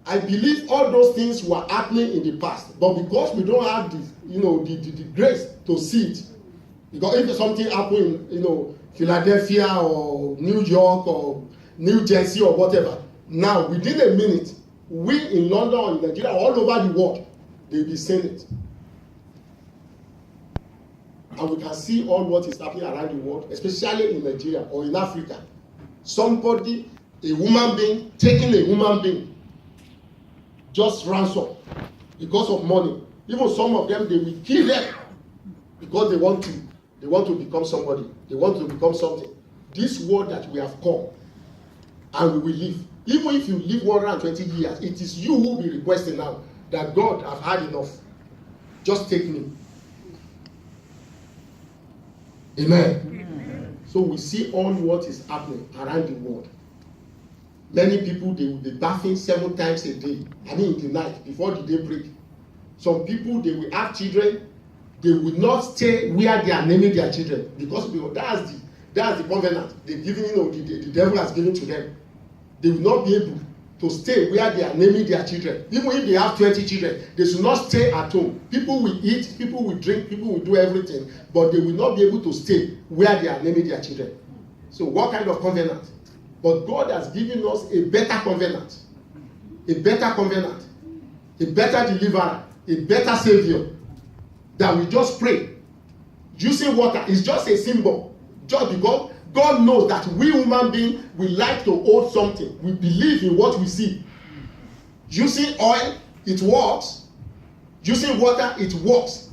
I believe all those things were happening in the past, but because we don't have the grace to see it, because if something happened in Philadelphia or New York or New Jersey or whatever, now within a minute, we in London or in Nigeria, all over the world, they'll be saying it. And we can see all what is happening around the world, especially in Nigeria or in Africa. Somebody, a human being, taking a human being, just ransom because of money. Even some of them, they will kill them because they want to become somebody. They want to become something. This world that we have come and we will live. Even if you live 120 years, it is you who will be requesting now that God have had enough. Just take me. Amen. Amen. So we see all what is happening around the world. Many people, they will be bathing 7 times a day. I mean, in the night, before the day break. Some people, they will have children. They will not stay where they are naming their children, because that's the covenant they've given. The devil has given to them. They will not be able to stay where they are naming their children. Even if they have 20 children, they should not stay at home. People will eat, people will drink, people will do everything, but they will not be able to stay where they are naming their children. So what kind of covenant? But God has given us a better covenant, a better covenant, a better deliverer, a better savior, that we just pray. Using water is just a symbol, just because God knows that we human beings, we like to hold something. We believe in what we see. Using oil, it works. Using water, it works.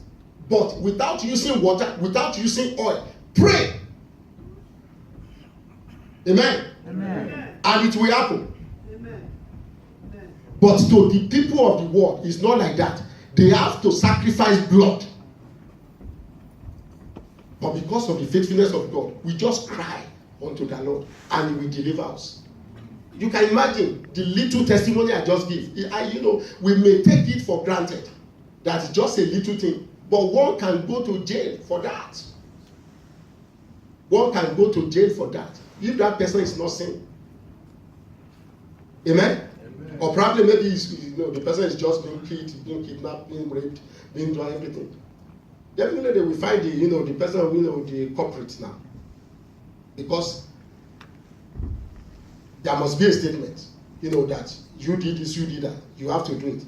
But without using water, without using oil, pray. Amen. Amen. And it will happen. Amen. But to the people of the world, it's not like that. They have to sacrifice blood. But because of the faithfulness of God, we just cry unto the Lord and He will deliver us. You can imagine the little testimony I just give. We may take it for granted. That's just a little thing. But one can go to jail for that. One can go to jail for that if that person is not sane. Amen? Amen. Or probably maybe the person is just being killed, being kidnapped, being raped, being done everything. Definitely they will find the person, the culprit now. Because there must be a statement, that you did this, you did that. You have to do it.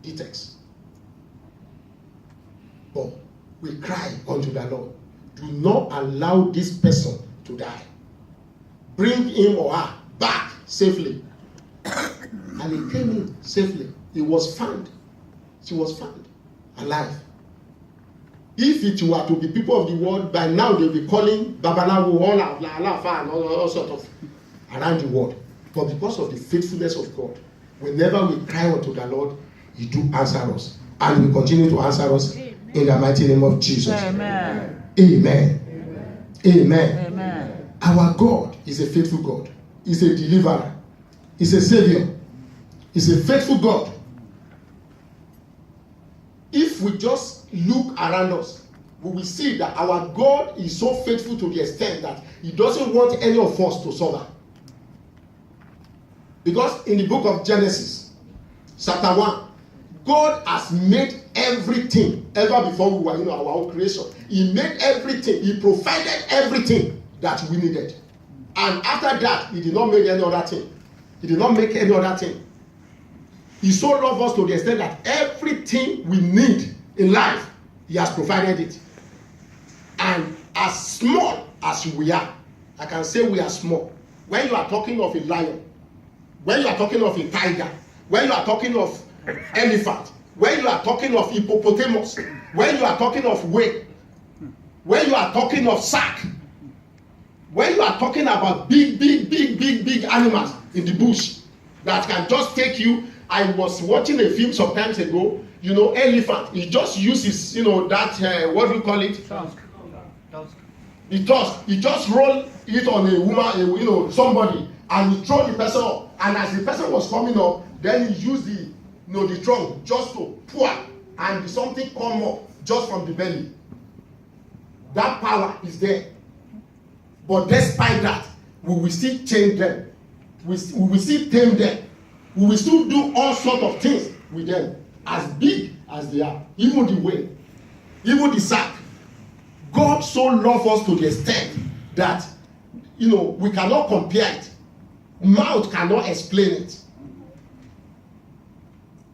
Details. But we cry unto the Lord. Do not allow this person to die. Bring him or her back safely. And he came in safely. He was found. She was found alive. If it were to be people of the world, by now they'll be calling Babalawo, all sort of around the world. But because of the faithfulness of God, whenever we cry unto the Lord, He do answer us. And will continue to answer us. Amen. In the mighty name of Jesus. Amen. Amen. Amen. Amen. Amen. Our God is a faithful God. He's a deliverer. He's a savior. He's a faithful God. If we just look around us, we will see that our God is so faithful to the extent that He doesn't want any of us to suffer. Because in the book of Genesis, chapter 1, God has made everything ever before we were in our own creation. He made everything. He provided everything that we needed. And after that, He did not make any other thing. He did not make any other thing. He so loved us to the extent that everything we need in life, He has provided it. And as small as we are, I can say we are small. When you are talking of a lion, when you are talking of a tiger, when you are talking of elephant, when you are talking of hippopotamus, when you are talking of whale, when you are talking of shark, when you are talking about big animals in the bush that can just take you. I was watching a film some time ago, elephant. He just uses, that, what do you call it? Tusk. The tusk. He just roll it on a woman, somebody, and he throw the person up. And as the person was coming up, then he used the trunk just to pour, and something come up just from the belly. That power is there. But despite that, we will still change them. We will still tame them. We will still do all sorts of things with them, as big as they are. Even the wind, even the sack. God so loved us to the extent that, we cannot compare it. Mouth cannot explain it.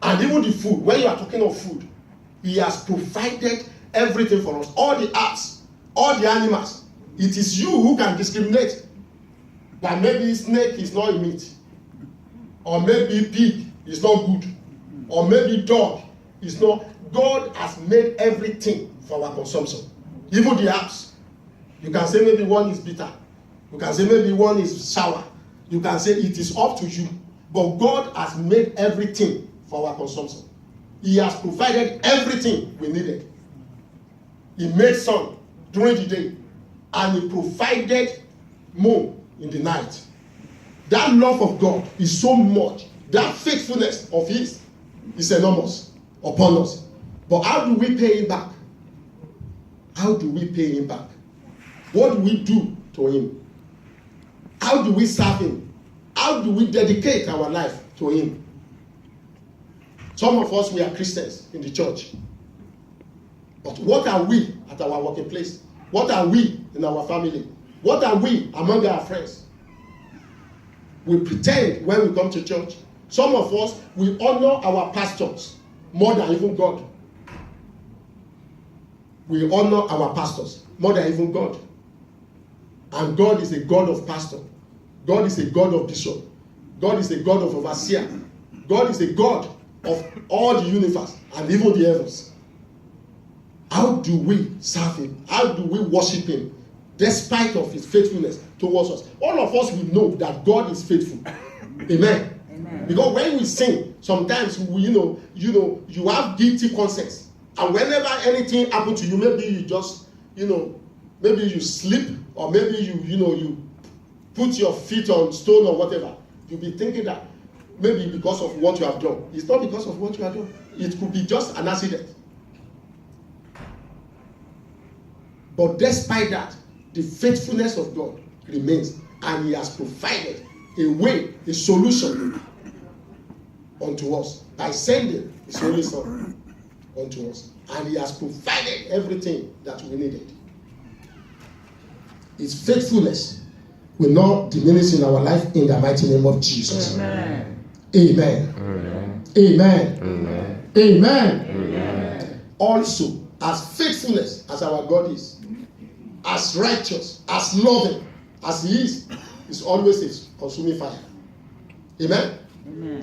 And even the food, when you are talking of food, he has provided everything for us. All the herbs, all the animals. It is you who can discriminate that maybe snake is not a meat, or maybe pig is not good, or maybe dog is not. God has made everything for our consumption. Even the herbs. You can say maybe one is bitter. You can say maybe one is sour. You can say it is up to you. But God has made everything for our consumption. He has provided everything we needed. He made sun during the day, and he provided moon in the night. That love of God is so much. That faithfulness of his is enormous upon us. But how do we pay him back? How do we pay him back? What do we do to him? How do we serve him? How do we dedicate our life to him? Some of us, we are Christians in the church. But what are we at our working place? What are we in our family? What are we among our friends? We pretend when we come to church. Some of us, we honor our pastors more than even God. We honor our pastors more than even God. And God is a God of pastor. God is a God of bishop. God is a God of overseer. God is a God of all the universe and even the heavens. How do we serve him? How do we worship him despite of his faithfulness towards us? All of us will know that God is faithful. Amen. Amen. Because when we sing, sometimes you have guilty conscience. And whenever anything happens to you, maybe you just, maybe you sleep, or maybe you put your feet on stone or whatever, you'll be thinking that maybe because of what you have done. It's not because of what you have done. It could be just an accident. But despite that, the faithfulness of God remains, and he has provided a way, a solution unto us by sending his only son unto us. And he has provided everything that we needed. His faithfulness will not diminish in our life in the mighty name of Jesus. Amen. Amen. Amen. Amen. Amen. Amen. Amen. Also, as faithfulness as our God is, as righteous, as loving as he is always a consuming fire. Amen. Amen.